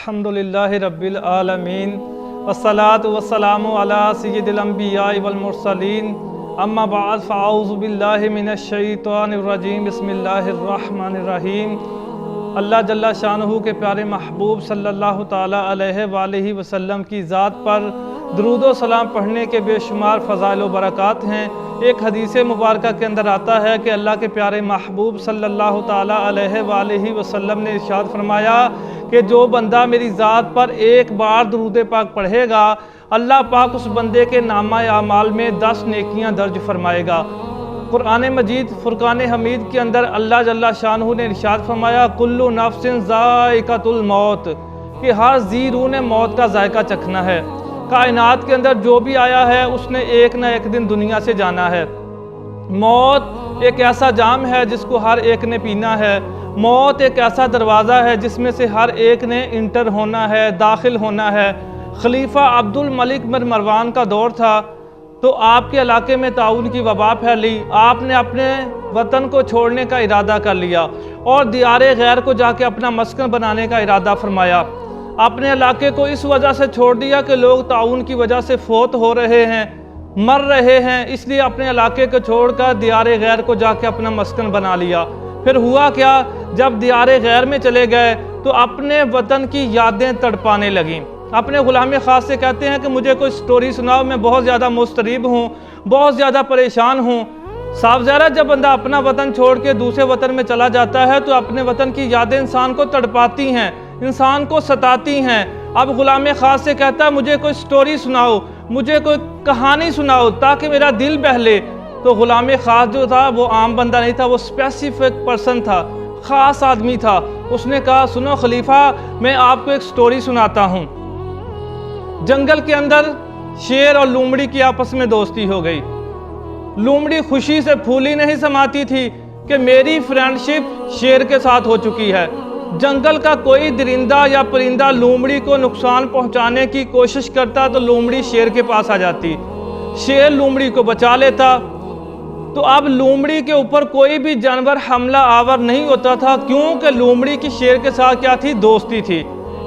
अल्हम्दुलिल्लाहि रब्बिल आलमीन वस्सलातु वस्सलामु अला सय्यिदिल अंबिया वल मुरसलीन अम्मा बाद फ़अऊज़ु बिल्लाहि मिनश शैतानिर रजीम बिस्मिल्लाहिर रहमानिर रहीम। अल्लाह जल्ला शानहू के प्यारे महबूब सल्लल्लाहु ताला अलैहि वसल्लम की ज़ात पर दरूद व सलाम पढ़ने के बेशुमार फ़ज़ाइल व बरक़ात हैं। एक हदीस मुबारक के अंदर आता है कि अल्लाह के प्यारे महबूब सल्लल्लाहु ताला अलैहि वसल्लम ने इरशाद फरमाया कि जो बंदा मेरी ज़ात पर एक बार दरूद पाक पढ़ेगा, अल्लाह पाक उस बंदे के नामा आमाल में 10 नेकियां दर्ज फरमाएगा। कुरान मजीद फुरकान हमीद के अंदर अल्लाह जल्ला शानहू ने इरशाद फरमाया कुल्लु नफ्सिन ज़ाइक़तुल मौत, कि हर जी रूह ने मौत का जायका चखना है। कायनात के अंदर जो भी आया है उसने एक ना एक दिन दुनिया से जाना है। मौत एक ऐसा जाम है जिसको हर एक ने पीना है। मौत एक ऐसा दरवाज़ा है जिसमें से हर एक ने इंटर होना है, दाखिल होना है। खलीफा अब्दुल मलिक बिन मरवान का दौर था तो आपके इलाके में ताउन की वबा फैली। आपने अपने वतन को छोड़ने का इरादा कर लिया और दियारे गैर को जाके अपना मस्कन बनाने का इरादा फरमाया। अपने इलाके को इस वजह से छोड़ दिया कि लोग ताउन की वजह से फोत हो रहे हैं, मर रहे हैं, इसलिए अपने इलाके को छोड़कर दियारे गैर को जाके अपना मस्कन बना लिया। फिर हुआ क्या, जब दियारे गैर में चले गए तो अपने वतन की यादें तड़पाने लगीं। अपने गुलाम ख़ास से कहते हैं कि मुझे कोई स्टोरी सुनाओ, मैं बहुत ज़्यादा मुस्तरीब हूँ, बहुत ज़्यादा परेशान हूँ। साफ ज़ाहिर जब बंदा अपना वतन छोड़ के दूसरे वतन में चला जाता है तो अपने वतन की यादें इंसान को तड़पाती हैं, इंसान को सताती हैं। अब गुलाम ख़ास से कहता है मुझे कोई स्टोरी सुनाओ, मुझे कोई कहानी सुनाओ ताकि मेरा दिल बहले। तो गुलाम ख़ास जो था वो आम बंदा नहीं था, वो स्पेसिफिक पर्सन था, ख़ास आदमी था। उसने कहा सुनो खलीफा, मैं आपको एक स्टोरी सुनाता हूँ। जंगल के अंदर शेर और लोमड़ी की आपस में दोस्ती हो गई। लोमड़ी खुशी से फूली नहीं समाती थी कि मेरी फ्रेंडशिप शेर के साथ हो चुकी है। जंगल का कोई दरिंदा या परिंदा लोमड़ी को नुकसान पहुंचाने की कोशिश करता तो लोमड़ी शेर के पास आ जाती, शेर लोमड़ी को बचा लेता। तो अब लोमड़ी के ऊपर कोई भी जानवर हमला आवर नहीं होता था, क्योंकि लोमड़ी की शेर के साथ क्या थी, दोस्ती थी।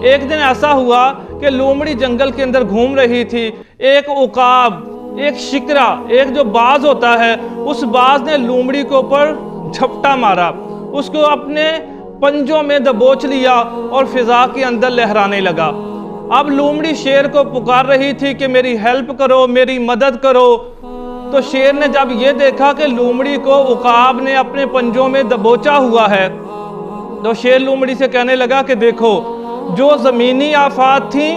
एक दिन ऐसा हुआ कि लोमड़ी जंगल के अंदर घूम रही थी। एक उकाब, एक शिकरा, एक जो बाज होता है, उस बाज ने लोमड़ी के ऊपर झपटा मारा, उसको अपने पंजों में दबोच लिया और फिजा के अंदर लहराने लगा। अब लोमड़ी शेर को पुकार रही थी कि मेरी हेल्प करो, मेरी मदद करो। तो शेर ने जब ये देखा कि लोमड़ी को उकाब ने अपने पंजों में दबोचा हुआ है तो शेर लोमड़ी से कहने लगा कि देखो, जो ज़मीनी आफात थी,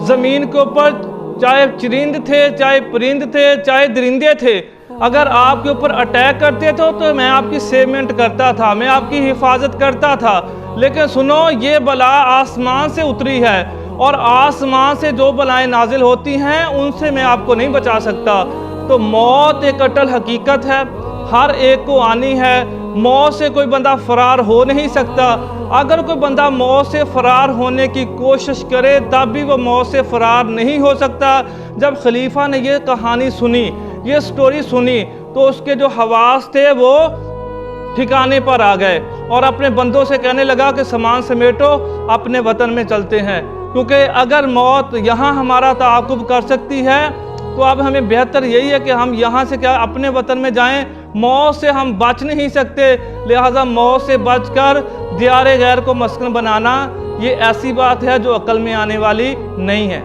ज़मीन के ऊपर चाहे चरिंद थे, चाहे परिंद थे, चाहे दरिंदे थे, अगर आपके ऊपर अटैक करते थे तो मैं आपकी सेवमेंट करता था, मैं आपकी हिफाजत करता था। लेकिन सुनो, ये बला आसमान से उतरी है और आसमान से जो बलाएं नाजिल होती हैं उनसे मैं आपको नहीं बचा सकता। तो मौत एक अटल हकीकत है, हर एक को आनी है। मौत से कोई बंदा फरार हो नहीं सकता। अगर कोई बंदा मौत से फरार होने की कोशिश करे तब भी वो मौत से फरार नहीं हो सकता। जब खलीफा ने ये कहानी सुनी, ये स्टोरी सुनी, तो उसके जो हवास थे वो ठिकाने पर आ गए और अपने बंदों से कहने लगा कि सामान समेटो, अपने वतन में चलते हैं। क्योंकि अगर मौत यहाँ हमारा ताक़ुब कर सकती है तो अब हमें बेहतर यही है कि हम यहाँ से क्या अपने वतन में जाएं। मौत से हम बच नहीं सकते, लिहाजा मौत से बचकर दियारे गैर को मस्कन बनाना ये ऐसी बात है जो अक्ल में आने वाली नहीं है।